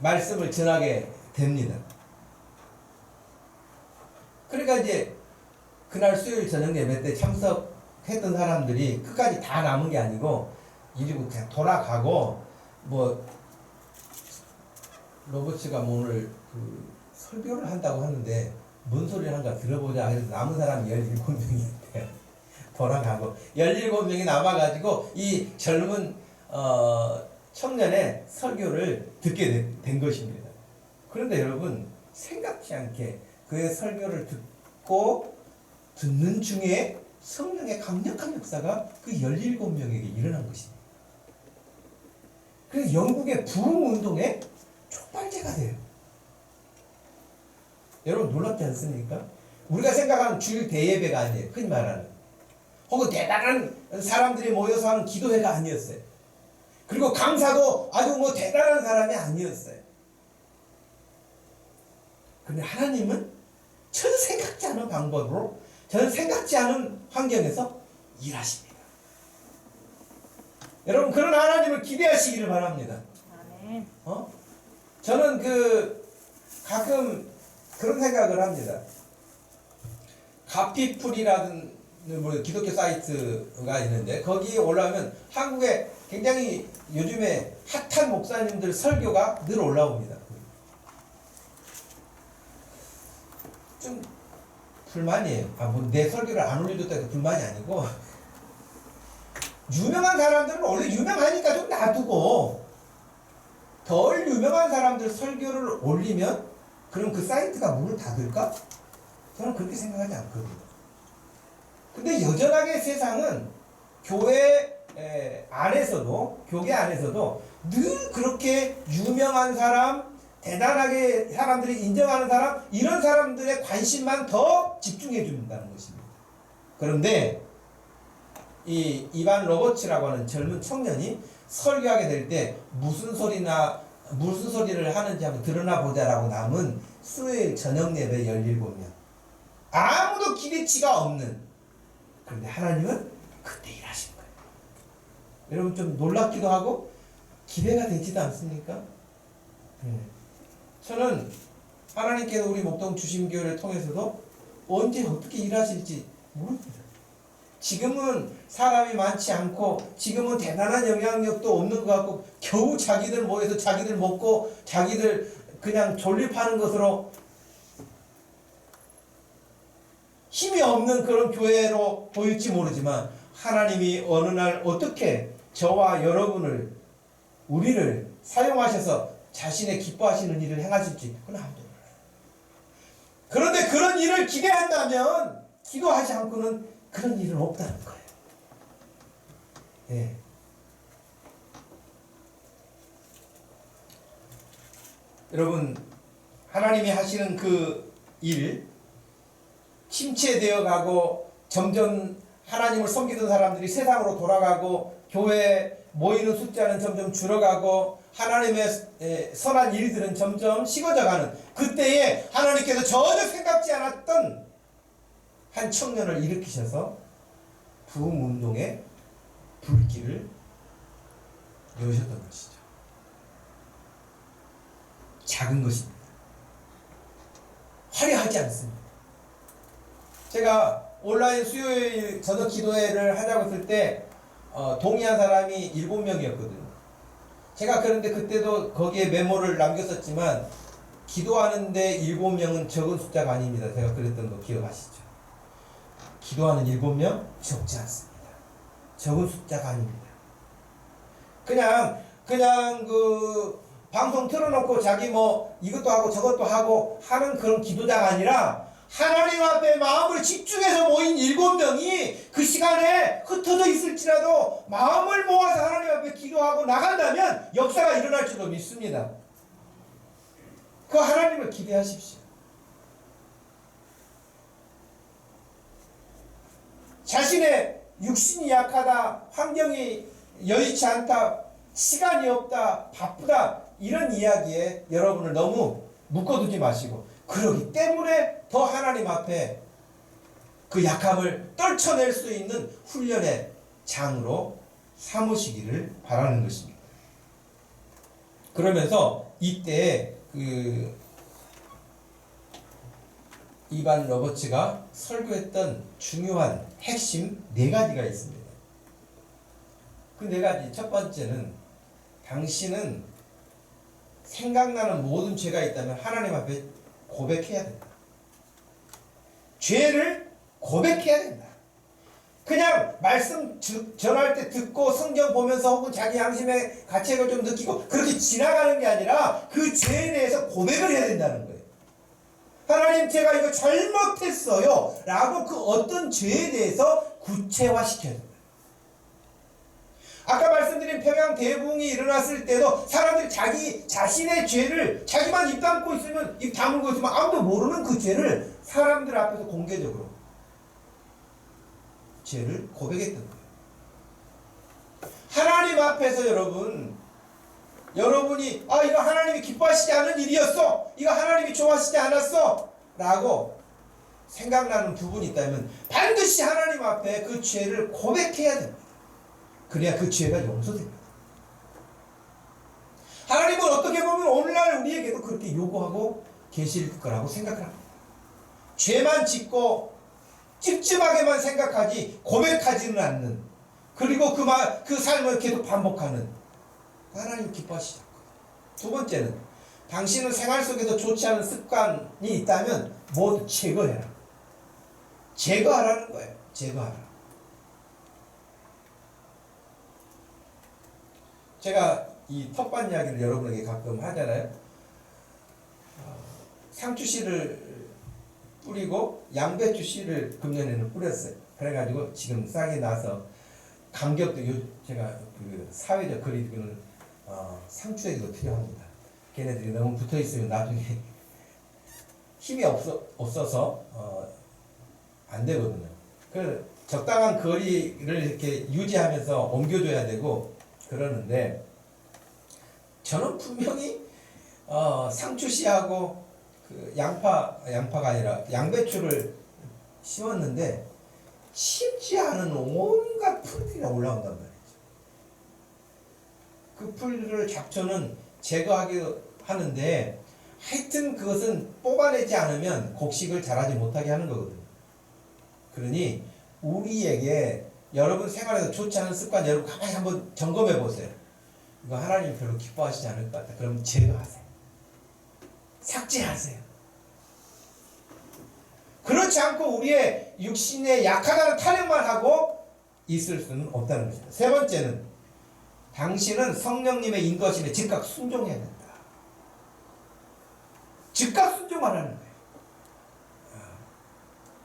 말씀을 전하게 됩니다. 그러니까 이제 그날 수요일 저녁 예배 때 참석했던 사람들이 끝까지 다 남은 게 아니고 일부 그냥 돌아가고 뭐 로버츠가 뭐 오늘 그 설교를 한다고 하는데 뭔 소리를 한가 들어보자 해서 남은 사람이 17명이었대요. 돌아가고 17명이 남아가지고 이 젊은 청년의 설교를 듣게 된 것입니다. 그런데 여러분 생각지 않게 그의 설교를 듣는 중에 성령의 강력한 역사가 그 17명에게 일어난 것입니다. 그래서 영국의 부흥운동의 촉발제가 돼요. 여러분 놀랍지 않습니까? 우리가 생각하는 주일 대예배가 아니에요. 흔히 말하는. 혹은 대단한 사람들이 모여서 하는 기도회가 아니었어요. 그리고 강사도 아주 뭐 대단한 사람이 아니었어요. 그런데 하나님은 전혀 생각지 않은 방법으로, 전혀 생각지 않은 환경에서 일하십니다. 여러분 그런 하나님을 기대하시기를 바랍니다. 아멘. 저는 가끔 그런 생각을 합니다. 가피풀이라는 뭐 기독교 사이트가 있는데 거기에 올라오면 한국에 굉장히 요즘에 핫한 목사님들 설교가 늘 올라옵니다. 좀 불만이에요. 뭐 내 설교를 안 올려줬다 해서 불만이 아니고 유명한 사람들은 원래 유명하니까 좀 놔두고 덜 유명한 사람들 설교를 올리면 그럼 그 사이트가 문을 닫을까? 저는 그렇게 생각하지 않거든요. 근데 여전하게 세상은 교회 안에서도 늘 그렇게 유명한 사람, 대단하게 사람들이 인정하는 사람, 이런 사람들의 관심만 더 집중해 준다는 것입니다. 그런데 이 이반 로버츠라고 하는 젊은 청년이 설교하게 될 때 무슨 소리를 하는지 한번 드러나 보자라고 남은 수요일 저녁 예배 17명. 아무도 기대치가 없는. 그런데 하나님은 그때 일하신 거예요. 여러분 좀 놀랍기도 하고 기대가 되지도 않습니까? 저는 하나님께서 우리 목동 주심교회를 통해서도 언제 어떻게 일하실지 모릅니다. 지금은 사람이 많지 않고 지금은 대단한 영향력도 없는 것 같고 겨우 자기들 모여서 자기들 먹고 자기들 그냥 존립하는 것으로 힘이 없는 그런 교회로 보일지 모르지만 하나님이 어느 날 어떻게 저와 여러분을 우리를 사용하셔서 자신의 기뻐하시는 일을 행하실지 그건 아무도 몰라요. 그런데 그런 일을 기대한다면 기도하지 않고는 그런 일은 없다는 거예요. 예. 여러분 하나님이 하시는 그 일 침체되어 가고 점점 하나님을 섬기던 사람들이 세상으로 돌아가고 교회에 모이는 숫자는 점점 줄어가고 하나님의 선한 일들은 점점 식어져가는 그때에 하나님께서 전혀 생각지 않았던 한 청년을 일으키셔서 부흥운동의 불길을 여셨던 것이죠. 작은 것입니다. 화려하지 않습니다. 제가 온라인 수요일 저녁 기도회를 하자고 했을 때 동의한 사람이 7명이었거든요. 제가 그런데 그때도 거기에 메모를 남겼었지만 기도하는데 7명은 적은 숫자가 아닙니다. 제가 그랬던 거 기억하시죠? 기도하는 7명 적지 않습니다. 적은 숫자가 아닙니다. 그냥 그 방송 틀어놓고 자기 뭐 이것도 하고 저것도 하고 하는 그런 기도자가 아니라 하나님 앞에 마음을 집중해서 모인 7명이 그 시간에 흩어져 있을지라도 마음을 모아서 하나님 앞에 기도하고 나간다면 역사가 일어날 줄로 믿습니다. 그 하나님을 기대하십시오. 자신의 육신이 약하다, 환경이 여의치 않다, 시간이 없다, 바쁘다 이런 이야기에 여러분을 너무 묶어두지 마시고 그러기 때문에 더 하나님 앞에 그 약함을 떨쳐낼 수 있는 훈련의 장으로 삼으시기를 바라는 것입니다. 그러면서 이때 그 이반 로버츠가 설교했던 중요한 핵심 4가지가 있습니다. 그 4가지 첫 번째는 당신은 생각나는 모든 죄가 있다면 하나님 앞에 고백해야 된다. 죄를 고백해야 된다. 그냥 말씀 전할 때 듣고 성경 보면서 혹은 자기 양심의 가책을 좀 느끼고 그렇게 지나가는 게 아니라 그 죄에 대해서 고백을 해야 된다는 거예요. 하나님, 제가 이거 잘못했어요 라고 그 어떤 죄에 대해서 구체화시켜야 된다. 아까 말씀드린 평양 대붕이 일어났을 때도 사람들이 자기 자신의 죄를 자기만 입 담고 있으면, 입 다물고 있으면 아무도 모르는 그 죄를 사람들 앞에서 공개적으로 죄를 고백했던 거예요. 하나님 앞에서 여러분이 이거 하나님이 기뻐하시지 않은 일이었어, 이거 하나님이 좋아하시지 않았어 라고 생각나는 부분이 있다면 반드시 하나님 앞에 그 죄를 고백해야 됩니다. 그래야 그 죄가 용서됩니다. 하나님은 어떻게 보면 오늘날 우리에게도 그렇게 요구하고 계실 거라고 생각을 합니다. 죄만 짓고 찝찝하게만 생각하지 고백하지는 않는, 그리고 그 삶을 계속 반복하는, 하나님 기뻐하시지 않고. 두 번째는, 당신은 생활 속에서 좋지 않은 습관이 있다면 모두 제거해라. 제거하라는 거예요. 제거하라. 제가 이 텃밭 이야기를 여러분에게 가끔 하잖아요. 상추 씨를 뿌리고 양배추 씨를 금년에는 뿌렸어요. 그래가지고 지금 싹이 나서 간격도 제가 그 사회적 거리두기는 상추에게도 필요합니다. 걔네들이 너무 붙어 있으면 나중에 힘이 없어서 안 되거든요. 그 적당한 거리를 이렇게 유지하면서 옮겨줘야 되고 그러는데, 저는 분명히 상추 씨하고 그 양파가 아니라 양배추를 심었는데 심지 않은 온갖 풀들이 올라온단 말이죠. 그 풀들을 잡초는 제거하게 하는데, 하여튼 그것은 뽑아내지 않으면 곡식을 자라지 못하게 하는 거거든요. 그러니 우리에게 여러분 생활에서 좋지 않은 습관, 여러분 가만히 한번 점검해 보세요. 이거 하나님 별로 기뻐하시지 않을 것 같다. 그럼 제거하세요. 삭제하세요. 그렇지 않고 우리의 육신에 약하다는 타령만 하고 있을 수는 없다는 것입니다. 세 번째는, 당신은 성령님의 인도하심에 즉각 순종해야 된다. 즉각 순종하라는 거예요.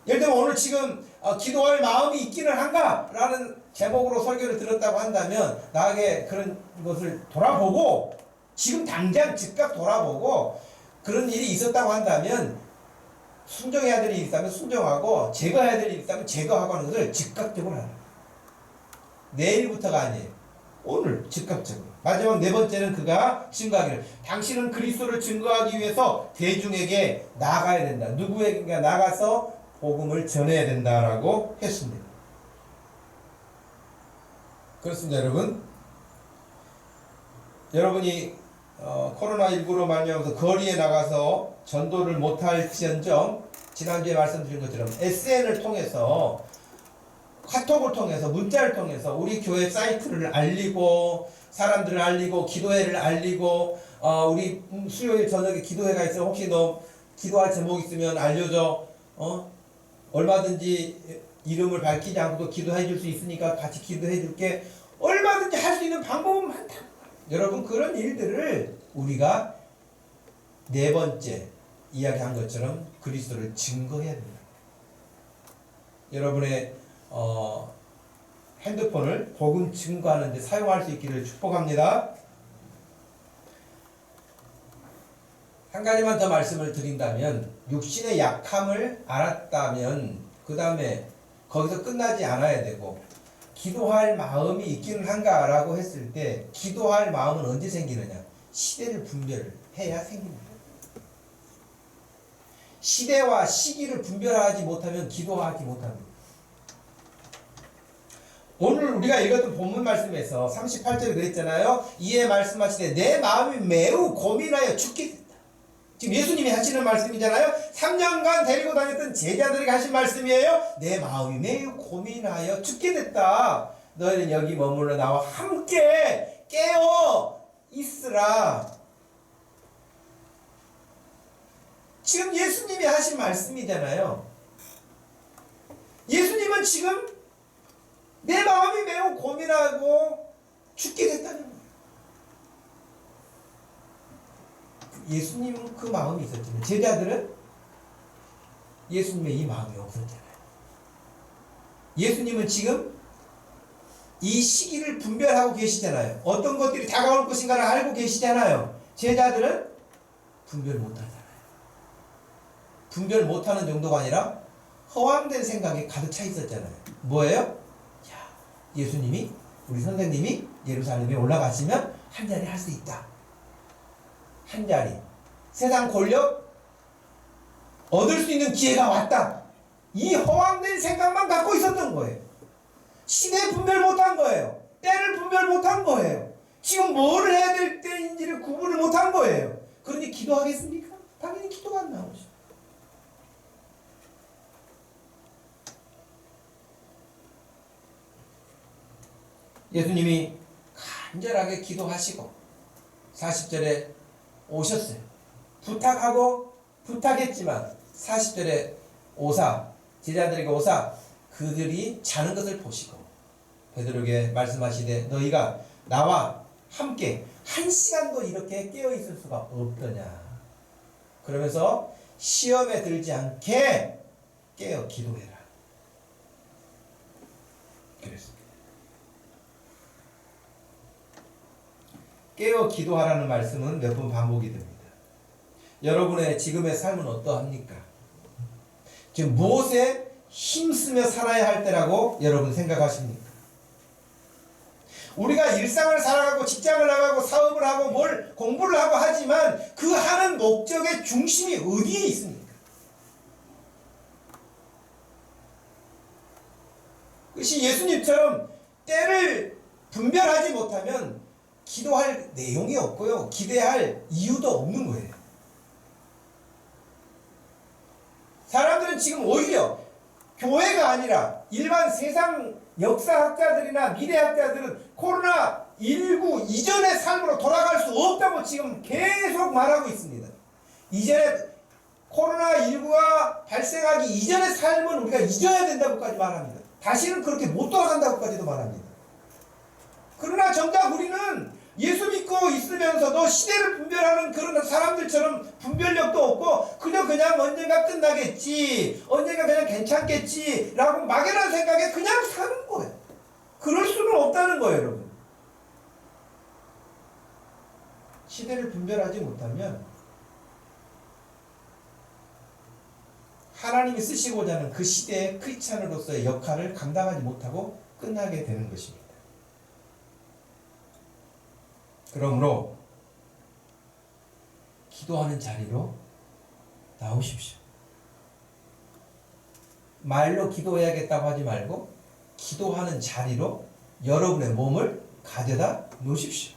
예를 들면 오늘 지금 기도할 마음이 있기는 한가? 라는 제목으로 설교를 들었다고 한다면, 나에게 그런 것을 돌아보고, 지금 당장 즉각 돌아보고, 그런 일이 있었다고 한다면 순종해야 될 일이 있다면 순종하고, 제거해야 될 일이 있다면 제거하고 하는 것을 즉각적으로 하라. 내일부터가 아니에요. 오늘 즉각적으로. 마지막 네 번째는 그가 증거하기를, 당신은 그리스도를 증거하기 위해서 대중에게 나가야 된다. 누구에게 나가서 복음을 전해야 된다라고 했습니다. 그렇습니다, 여러분. 여러분이 코로나19로 말미암아서 거리에 나가서 전도를 못할지언정, 지난주에 말씀드린 것처럼 SN을 통해서, 카톡을 통해서, 문자를 통해서 우리 교회 사이트를 알리고, 사람들을 알리고, 기도회를 알리고, 우리 수요일 저녁에 기도회가 있어, 혹시 너 기도할 제목 있으면 알려줘. 얼마든지 이름을 밝히지 않고도 기도해 줄 수 있으니까 같이 기도해 줄게. 얼마든지 할 수 있는 방법은 많다. 여러분, 그런 일들을 우리가 네 번째 이야기한 것처럼 그리스도를 증거해야 됩니다. 여러분의 핸드폰을 복음 증거하는 데 사용할 수 있기를 축복합니다. 한 가지만 더 말씀을 드린다면, 육신의 약함을 알았다면 그 다음에 거기서 끝나지 않아야 되고, 기도할 마음이 있기는 한가 라고 했을 때, 기도할 마음은 언제 생기느냐? 시대를 분별해야 생깁니다. 시대와 시기를 분별하지 못하면 기도하지 못합니다. 오늘 우리가 읽었던 본문 말씀에서 38절에 그랬잖아요. 이에 말씀하시되 내 마음이 매우 고민하여 죽겠다. 지금 예수님이 하시는 말씀이잖아요. 3년간 데리고 다녔던 제자들에게 하신 말씀이에요. 내 마음이 매우 고민하여 죽게 됐다. 너희는 여기 머물러 나와 함께 깨어 있으라. 지금 예수님이 하신 말씀이잖아요. 예수님은 지금 내 마음이 매우 고민하고 죽게 됐다는 거예요. 예수님은 그 마음이 있었지만 제자들은 예수님의 이 마음이 없었잖아요. 예수님은 지금 이 시기를 분별하고 계시잖아요. 어떤 것들이 다가올 것인가를 알고 계시잖아요. 제자들은 분별 못하잖아요. 분별 못하는 정도가 아니라 허황된 생각에 가득 차 있었잖아요. 뭐예요? 야, 예수님이, 우리 선생님이 예루살렘에 올라가시면 한 자리 할 수 있다. 한 자리. 세상 권력 얻을 수 있는 기회가 왔다. 이 허황된 생각만 갖고 있었던 거예요. 시대 분별 못한 거예요. 때를 분별 못한 거예요. 지금 뭘 해야 될 때인지를 구분을 못한 거예요. 그러니 기도하겠습니까? 당연히 기도가 안 나오죠. 예수님이 간절하게 기도하시고 40절에 오셨어요. 부탁했지만 40절에 오사, 제자들에게 오사, 그들이 자는 것을 보시고 베드로에게 말씀하시되 너희가 나와 함께 한 시간도 이렇게 깨어 있을 수가 없더냐. 그러면서 시험에 들지 않게 깨어 기도해라. 그랬습니다. 깨어 기도하라는 말씀은 몇 번 반복이 됩니다. 여러분의 지금의 삶은 어떠합니까? 지금 무엇에 힘쓰며 살아야 할 때라고 여러분 생각하십니까? 우리가 일상을 살아가고 직장을 나가고 사업을 하고 뭘 공부를 하고 하지만 그 하는 목적의 중심이 어디에 있습니까? 그것이 예수님처럼 때를 분별하지 못하면 기도할 내용이 없고요. 기대할 이유도 없는 거예요. 사람들은 지금 오히려 교회가 아니라 일반 세상 역사학자들이나 미래학자들은 코로나19 이전의 삶으로 돌아갈 수 없다고 지금 계속 말하고 있습니다. 이전에 코로나19가 발생하기 이전의 삶은 우리가 잊어야 된다고까지 말합니다. 다시는 그렇게 못 돌아간다고까지도 말합니다. 그러나 정작 우리는 예수 믿고 있으면서도 시대를 분별하는 그런 사람들처럼 분별력도 없고 그냥 언젠가 끝나겠지, 언젠가 그냥 괜찮겠지 라고 막연한 생각에 그냥 사는 거예요. 그럴 수는 없다는 거예요, 여러분. 시대를 분별하지 못하면 하나님이 쓰시고자 하는 그 시대의 크리스찬으로서의 역할을 감당하지 못하고 끝나게 되는 것입니다. 그러므로 기도하는 자리로 나오십시오. 말로 기도해야겠다고 하지 말고 기도하는 자리로 여러분의 몸을 가져다 놓으십시오.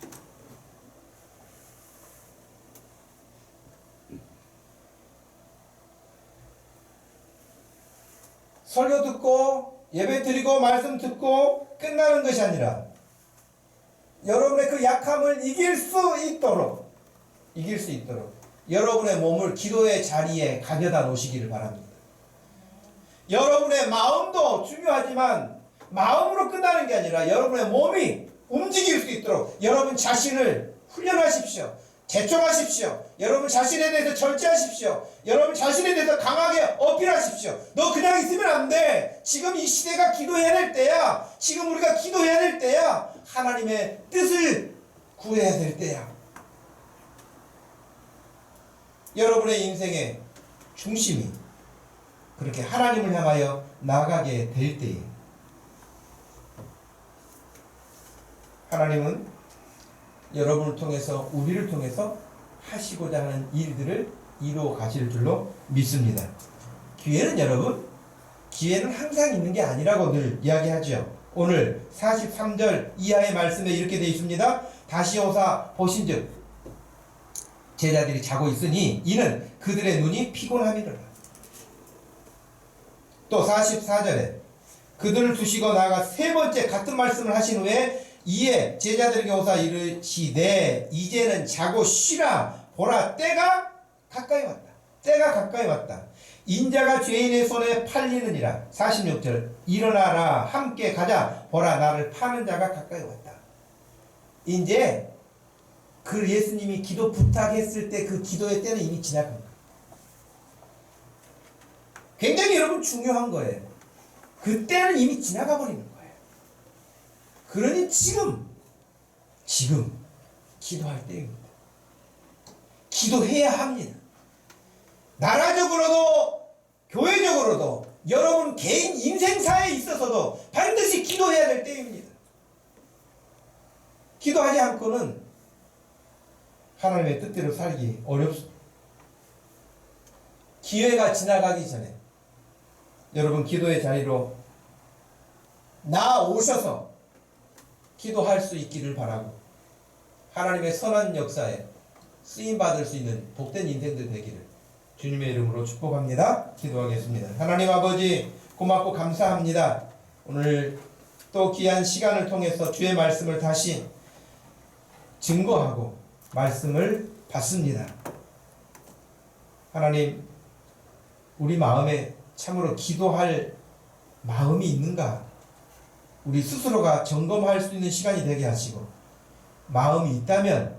설교 듣고 예배 드리고 말씀 듣고 끝나는 것이 아니라 여러분의 그 약함을 이길 수 있도록 여러분의 몸을 기도의 자리에 가져다 놓으시기를 바랍니다. 여러분의 마음도 중요하지만 마음으로 끝나는 게 아니라 여러분의 몸이 움직일 수 있도록 여러분 자신을 훈련하십시오. 제청하십시오. 여러분 자신에 대해서 절제하십시오. 여러분 자신에 대해서 강하게 어필하십시오. 너 그냥 있으면 안 돼. 지금 이 시대가 기도해야 될 때야. 지금 우리가 기도해야 될 때야. 하나님의 뜻을 구해야 될 때야. 여러분의 인생의 중심이 그렇게 하나님을 향하여 나가게 될 때에 하나님은 여러분을 통해서 우리를 통해서 하시고자 하는 일들을 이루어 가실 줄로 믿습니다. 기회는 여러분, 기회는 항상 있는 게 아니라고 늘 이야기하죠. 오늘 43절 이하의 말씀에 이렇게 되어 있습니다. 다시 오사 보신즉 제자들이 자고 있으니 이는 그들의 눈이 피곤함이로라. 또 44절에 그들을 두시고 나아가 세 번째 같은 말씀을 하신 후에 이에 제자들에게 오사 이르시되 이제는 자고 쉬라. 보라 때가 가까이 왔다. 때가 가까이 왔다. 인자가 죄인의 손에 팔리느니라. 46절 일어나라 함께 가자 보라 나를 파는 자가 가까이 왔다. 이제 그 예수님이 기도 부탁했을 때 그 기도의 때는 이미 지나간 거예요. 굉장히 여러분 중요한 거예요. 그때는 이미 지나가 버리는 거예요. 그러니 지금 기도할 때입니다. 기도해야 합니다. 나라적으로도 교회적으로도 여러분 개인 인생사에 있어서도 반드시 기도해야 될 때입니다. 기도하지 않고는 하나님의 뜻대로 살기 어렵습니다. 기회가 지나가기 전에 여러분 기도의 자리로 나오셔서 기도할 수 있기를 바라고 하나님의 선한 역사에 쓰임받을 수 있는 복된 인생들 되기를 주님의 이름으로 축복합니다. 기도하겠습니다. 하나님 아버지 고맙고 감사합니다. 오늘 또 귀한 시간을 통해서 주의 말씀을 다시 증거하고 말씀을 받습니다. 하나님 우리 마음에 참으로 기도할 마음이 있는가 우리 스스로가 점검할 수 있는 시간이 되게 하시고 마음이 있다면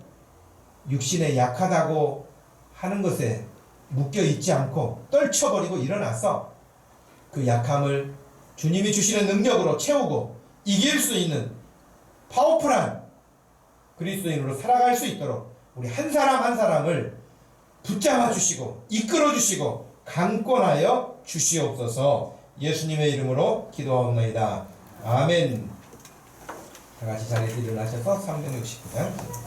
육신에 약하다고 하는 것에 묶여 있지 않고 떨쳐버리고 일어나서 그 약함을 주님이 주시는 능력으로 채우고 이길 수 있는 파워풀한 그리스도인으로 살아갈 수 있도록 우리 한 사람 한 사람을 붙잡아 주시고 이끌어 주시고 강권하여 주시옵소서. 예수님의 이름으로 기도하옵나이다. 아멘. 다 같이 자리에서 일어나셔서 369장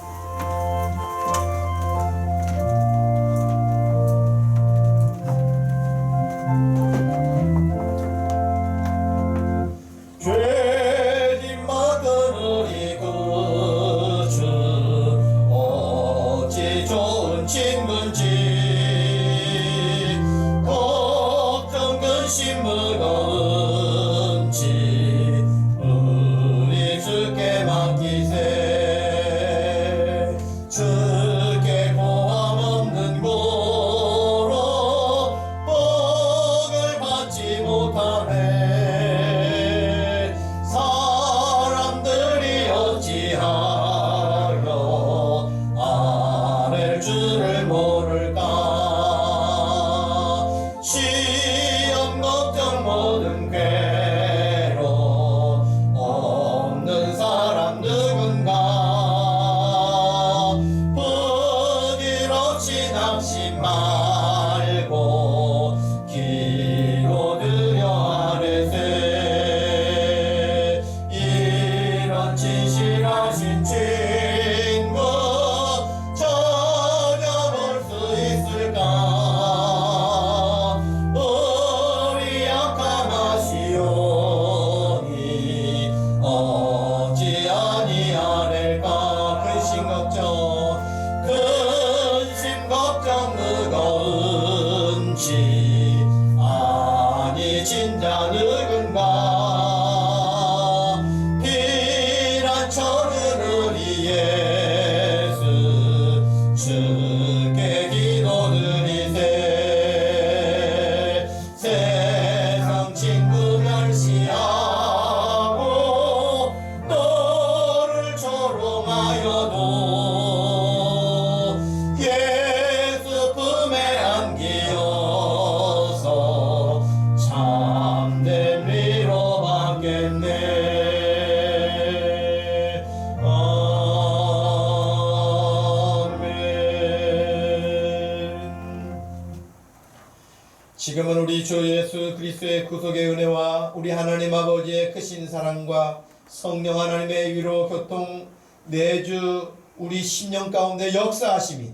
지금은 우리 주 예수 그리스도의 구속의 은혜와 우리 하나님 아버지의 크신 사랑과 성령 하나님의 위로 교통 내주 우리 심령 가운데 역사하심이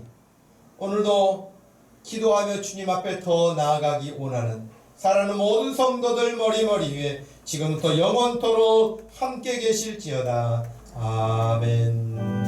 오늘도 기도하며 주님 앞에 더 나아가기 원하는 사랑하는 모든 성도들 머리머리 위에 지금부터 영원토록 함께 계실지어다. 아멘.